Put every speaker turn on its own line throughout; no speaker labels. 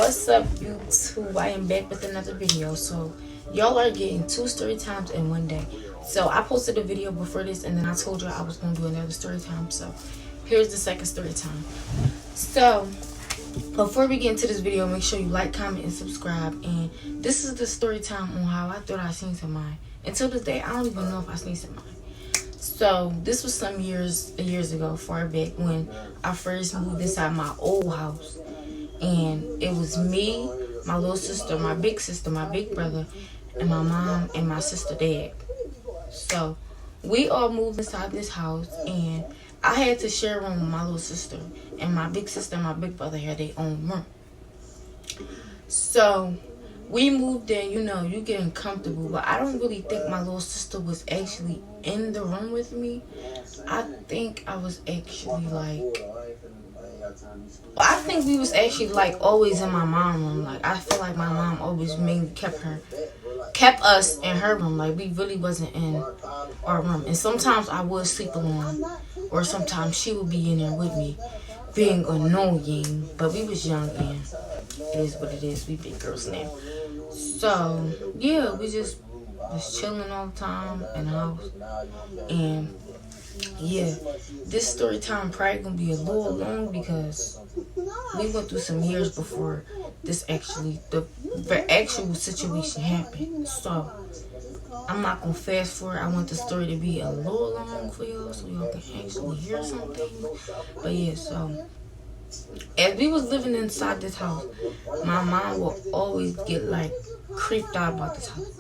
What's up, YouTube? I am back with another video. So y'all are getting 2 story times in one day. So I posted a video before this, and then I told y'all I was going to do another story time. So here's the second story time. So before we get into this video, make sure you like, comment, and subscribe. And this is the story time on how I thought I seen somebody. Until this day, I don't even know if I seen somebody. So this was some years ago, far back, when I first moved inside my old house. And it was me, my little sister, my big brother, and my mom and my sister dad. So we all moved inside this house, and I had to share a room with my little sister, and my big sister and my big brother had their own room. So we moved in, you getting comfortable, but I don't really think my little sister was actually in the room with me. I think I was actually I think we was actually always in my mom's room. I feel like my mom always mainly kept us in her room. We really wasn't in our room. And sometimes I would sleep alone, or sometimes she would be in there with me, being annoying. But we was young, and it is what it is. We big girls now. So yeah, we just was chilling all the time in the house. And yeah, this story time probably gonna be a little long because we went through some years before this the actual situation happened. So I'm not gonna fast forward. I want the story to be a little long for y'all so y'all can actually hear something. But yeah, so as we was living inside this house, my mom would always get creeped out about this house.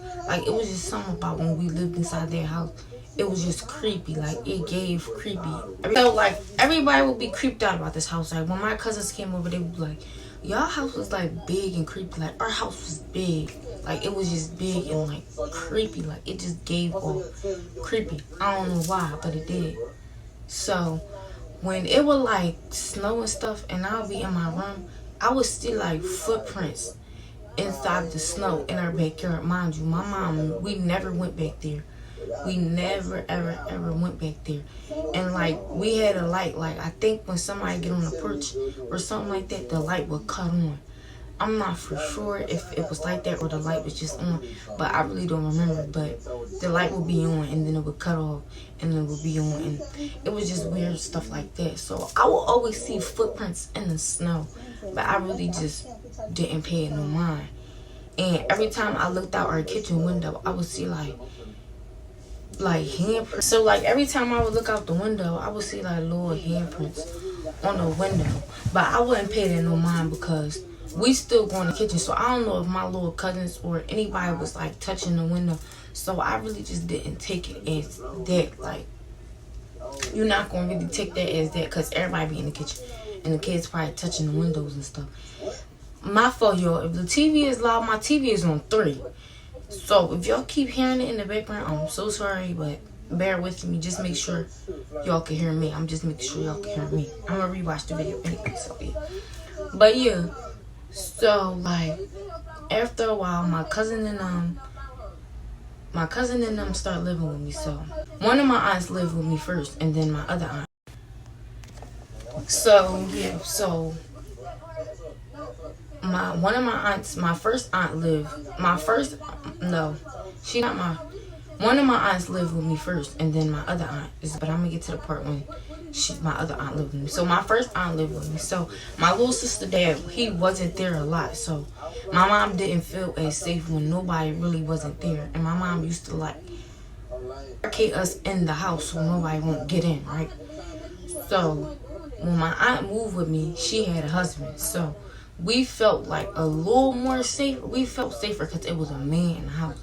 It was just something about when we lived inside their house. It was just creepy. It gave creepy. So everybody would be creeped out about this house. When my cousins came over, they would be like, y'all house was big and creepy. Our house was big. It was just big and creepy. It just gave off creepy. I don't know why, but it did. So when it would snow and stuff, and I'll be in my room, I would see footprints inside the snow in our backyard. Mind you, my mom, we never went back there. We never ever went back there. And we had a light. I think when somebody get on the porch or something like that, the light would cut on. I'm not for sure if it was like that or the light was just on, but I really don't remember. But the light would be on, and then it would cut off, and then it would be on, and it was just weird stuff like that. So I would always see footprints in the snow, but I really just didn't pay it no mind. And every time I looked out our kitchen window, I would see handprints. So every time I would look out the window, I would see little handprints on the window, but I wouldn't pay that no mind because we still go in the kitchen. So I don't know if my little cousins or anybody was touching the window. So I really just didn't take it as that. You're not gonna really take that as that because everybody be in the kitchen and the kids probably touching the windows and stuff. My fault, y'all. If the TV is loud, my TV is on 3. So if y'all keep hearing it in the background, I'm so sorry, but bear with me. Just make sure y'all can hear me. I'm just making sure y'all can hear me. I'm gonna rewatch the video anyway, so yeah. But yeah, so after a while, my cousin and them start living with me. So one of my aunts lived with me first, and then my other aunt. So yeah, so one of my aunts, my first aunt lived. One of my aunts lived with me first, and then my other aunt is. But I'm gonna get to the part when my other aunt lived with me. So my first aunt lived with me. So my little sister dad, he wasn't there a lot. So my mom didn't feel as safe when nobody really wasn't there, and my mom used to barricade us in the house so nobody won't get in, right? So when my aunt moved with me, she had a husband. So we felt a little more safe. We felt safer because it was a man in the house.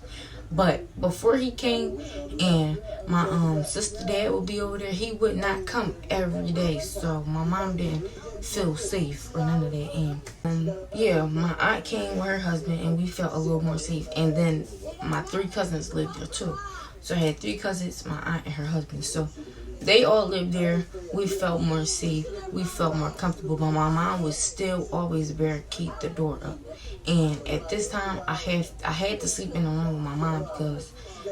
But before he came and my sister dad would be over there, he would not come every day. So my mom didn't feel safe or none of that. And yeah, my aunt came with her husband, and we felt a little more safe. And then my 3 cousins lived there too. So I had 3 cousins, my aunt and her husband. So they all lived there. We felt more safe. We felt more comfortable. But my mom would still always barricade the door up. And at this time, I had to sleep in the room with my mom because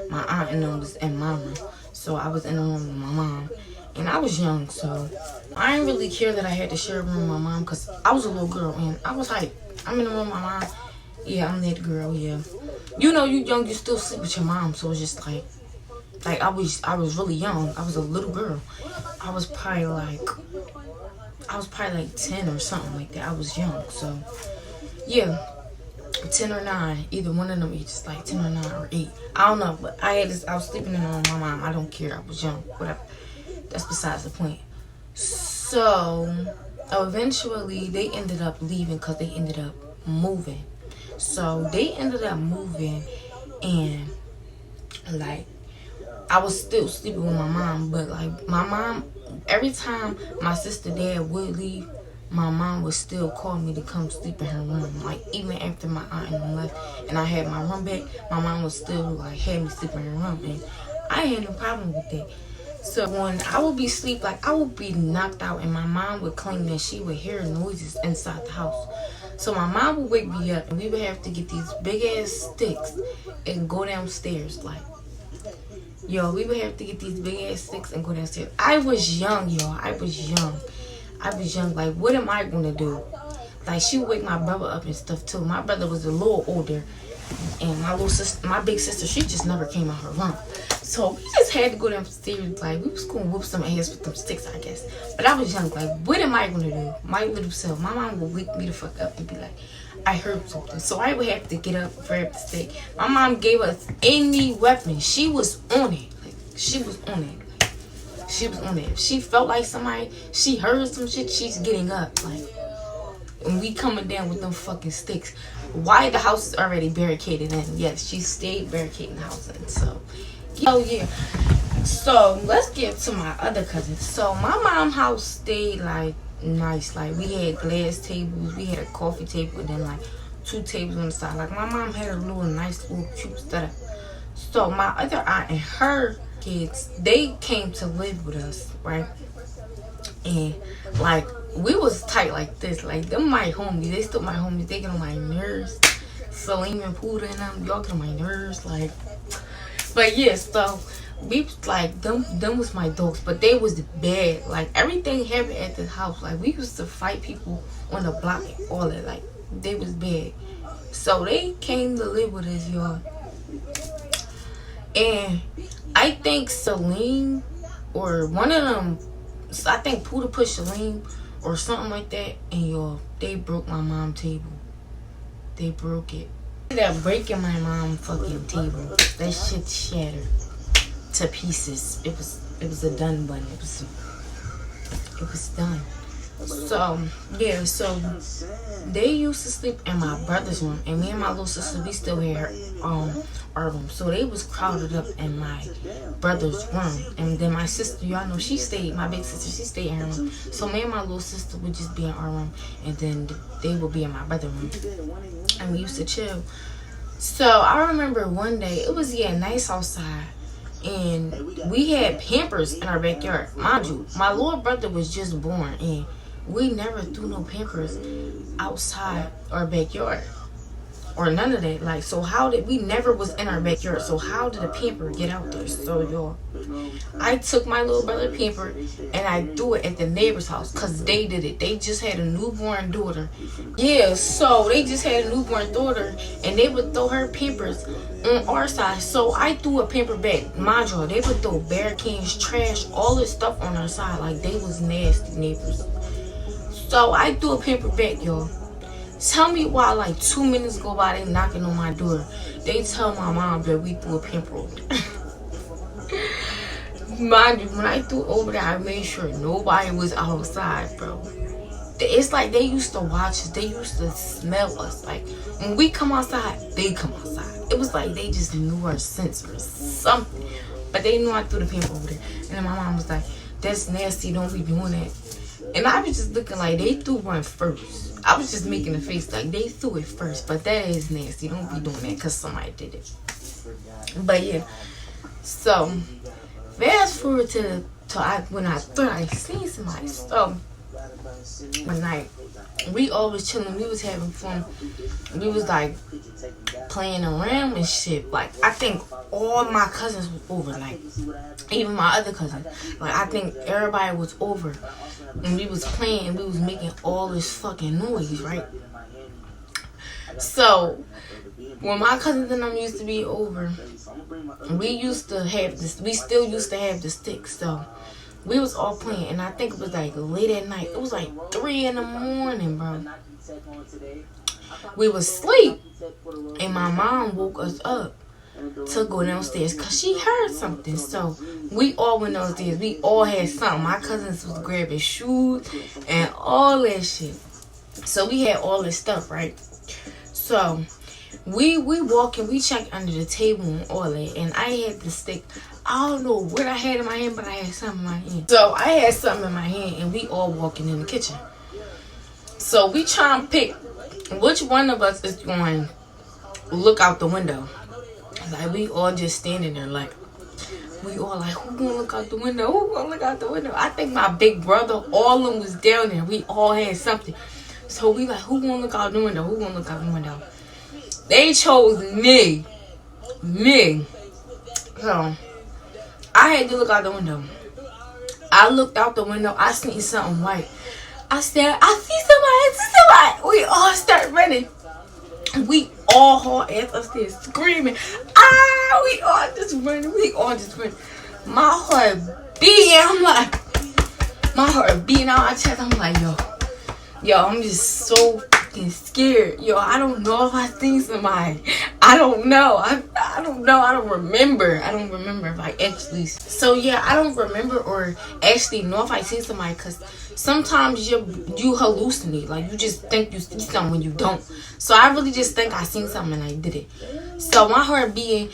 my aunt and them was in my room. So I was in the room with my mom. And I was young, so I didn't really care that I had to share a room with my mom because I was a little girl and I was I'm in the room with my mom. Yeah, I'm that girl. Yeah, you know, you young, you still sleep with your mom, so it's just like I was really young. I was a little girl. I was probably like 10 or something like that. I was young, so yeah, 10 or 9, either one of them ages, like 10 or 9 or 8. I don't know, but I was sleeping in on my mom. I don't care. I was young, whatever. That's besides the point. So eventually they ended up leaving because they ended up moving. So they ended up moving, and like I was still sleeping with my mom, but like my mom, every time my sister dad would leave, my mom would still call me to come sleep in her room. Like even after my aunt and them left and I had my room back, my mom would still like have me sleep in her room, and I had no problem with that. So when I would be asleep, like I would be knocked out, and my mom would claim that she would hear noises inside the house. So my mom would wake me up, and we would have to get these big ass sticks and go downstairs. Like, yo, we would have to get these big ass sticks and go downstairs. I was young, y'all. I was young. Like, what am I gonna do? Like, she would wake my brother up and stuff too. My brother was a little older, and my little sister, my big sister, she just never came out her room. So we just had to go downstairs. Like, we was gonna whoop some ass with them sticks, I guess. But I was young. Like, what am I gonna do? My little self. My mom would wake me the fuck up and be like, I heard something. So I would have to get up, grab the stick. My mom gave us any weapon. She was on it. Like, she was on it. She was on it. If she felt like somebody, she heard some shit, she's getting up. Like, and we coming down with them fucking sticks. Why the house is already barricaded in? Yes, she stayed barricading the house in. So, oh yeah. So let's get to my other cousins. So my mom's house stayed like nice. Like we had glass tables, we had a coffee table, and then like 2 tables on the side. Like my mom had a little nice little cute setup. So my other aunt and her kids, they came to live with us, right? And like we was tight like this. Like them my homies, they still my homies. They get on my nerves. Salim and Puda and them, y'all get on my nerves. Like, but yeah, so we like them was my dogs, but they was bad. Like everything happened at this house. Like we used to fight people on the block and all that. Like they was bad. So they came to live with us, y'all. And I think Salim or one of them, I think Puda pushed Salim or something like that, and y'all, they broke my mom's table. They broke it. That breaking my mom's fucking table, that shit shattered to pieces. It was a done button. It was done. So yeah, so they used to sleep in my brother's room, and me and my little sister, we still had our room. So they was crowded up in my brother's room, and then my sister, y'all know, she stayed. My big sister, she stayed in her room. So me and my little sister would just be in our room, and then they would be in my brother's room, and we used to chill. So I remember one day, it was nice outside, and we had Pampers in our backyard. Mind you, my little brother was just born, and we never threw no Pampers outside our backyard or none of that. Like, so how did we never was in our backyard? So how did a Pamper get out there? So y'all, I took my little brother Pamper and I threw it at the neighbor's house because they did it. They just had a newborn daughter. Yeah, so they just had a newborn daughter and they would throw her Pampers on our side. So I threw a Pamper back. Mind you, they would throw bear cans, trash, all this stuff on our side. Like, they was nasty neighbors. So I threw a Pamper back, y'all. Tell me why like 2 minutes go by, they knocking on my door. They tell my mom that we threw a Pamper over there. Mind you, when I threw over there, I made sure nobody was outside, bro. It's like they used to watch us. They used to smell us. Like, when we come outside, they come outside. It was like they just knew our sense or something. But they knew I threw the Pamper over there. And then my mom was like, that's nasty, don't be doing that. And I was just looking like they threw one first. I was just making a face like they threw it first, but that is nasty. Don't be doing that because somebody did it. But yeah, so fast forward to when I thought I seen somebody. So one night we all was chilling. We was having fun. We was like playing around and shit. Like, I think all my cousins was over. Like, even my other cousin. Like, I think everybody was over. And we was playing and we was making all this fucking noise, right? So when my cousins and them used to be over, we used to have this. We still used to have the sticks. So we was all playing, and I think it was like late at night. It was like 3 in the morning, bro. We was asleep, and my mom woke us up to go downstairs because she heard something. So we all went downstairs. We all had something. My cousins was grabbing shoes and all that shit. So we had all this stuff, right? So we walking, we checked under the table and all that, and I had the stick. I don't know what I had in my hand, but I had something in my hand. So I had something in my hand, and we all walking in the kitchen. So we trying to pick which one of us is going to look out the window. Like, we all just standing there, like, we all like, who gonna look out the window? Who gonna look out the window? I think my big brother, all of them was down there. We all had something. So we like, who gonna look out the window? Who gonna look out the window? They chose me. So I had to look out the window. I looked out the window. I seen something white. I said, I see somebody. We all start running. We all haul ass upstairs screaming. We all just running. My heart beating. I'm like, my heart beating out my chest. I'm like, yo, I'm just so fucking scared. Yo, I don't know if I seen somebody. I don't know. I don't know. I don't remember if I actually. So yeah, I don't remember or actually know if I seen somebody, because sometimes you hallucinate. Like, you just think you see something when you don't. So I really just think I seen something and I did it. So my heart beating,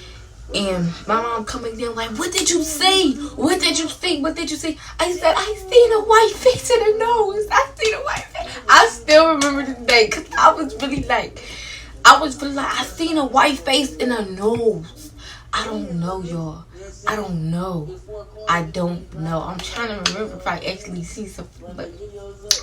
and my mom coming down like, what did you say? What did you see? I said, I seen a white face in the nose. I seen a white face. I still remember this day, because I was really like, I seen a white face in the nose. I don't know, y'all. I don't know. I'm trying to remember if I actually see something, but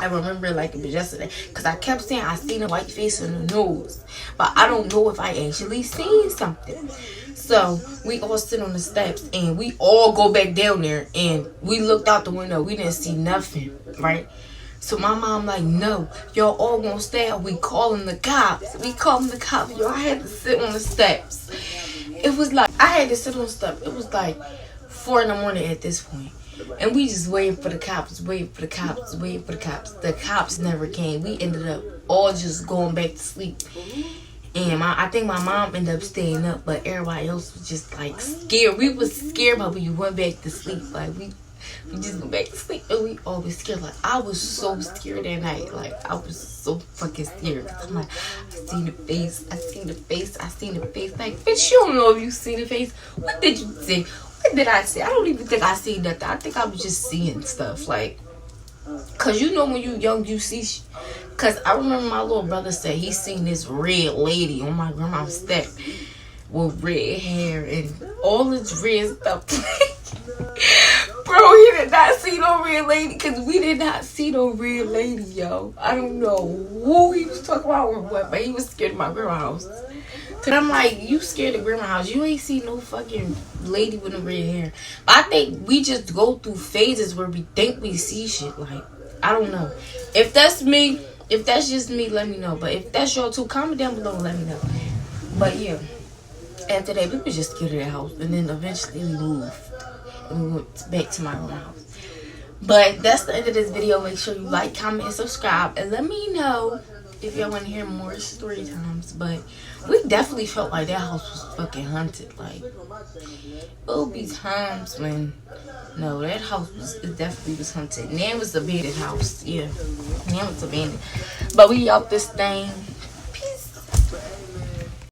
I remember like it was yesterday, because I kept saying I seen a white face in the nose, but I don't know if I actually seen something. So we all sit on the steps, and we all go back down there, and we looked out the window. We didn't see nothing, right? So my mom like, no, y'all all gonna stay out. We calling the cops. Yo, I had to sit on the steps. It was like, I had to sit on the steps. It was like 4 in the morning at this point. And we just waiting for the cops. The cops never came. We ended up all just going back to sleep. And I think my mom ended up staying up, but everybody else was just like scared. We was scared, but we went back to sleep. Like, we just went back to sleep, and we always scared. Like, I was so scared that night. Like, I was so fucking scared. I'm like, I seen the face. Like, bitch, you don't know if you seen the face. What did you say? What did I say? I don't even think I seen nothing. I think I was just seeing stuff. Like, cause you know when you young, you see. Cause I remember my little brother said he seen this red lady on my grandma's step with red hair and all this red stuff. Bro, he did not see no red lady, because we did not see no red lady, yo. I don't know who he was talking about or what, but he was scared of my grandma's house. Cause I'm like, you scared of grandma's house? You ain't see no fucking lady with no red hair. But I think we just go through phases where we think we see shit. Like, I don't know. If that's me, if that's just me, let me know. But if that's y'all too, comment down below and let me know. But yeah, after that, we were just scared of that house, and then eventually we moved. And we went back to my own house. But that's the end of this video. Make sure you like, comment, and subscribe. And let me know if y'all want to hear more story times. But we definitely felt like that house was fucking haunted. Like, there'll be times when, no, that house definitely was haunted. And it was abandoned house. Yeah, and it was abandoned. But we out this thing.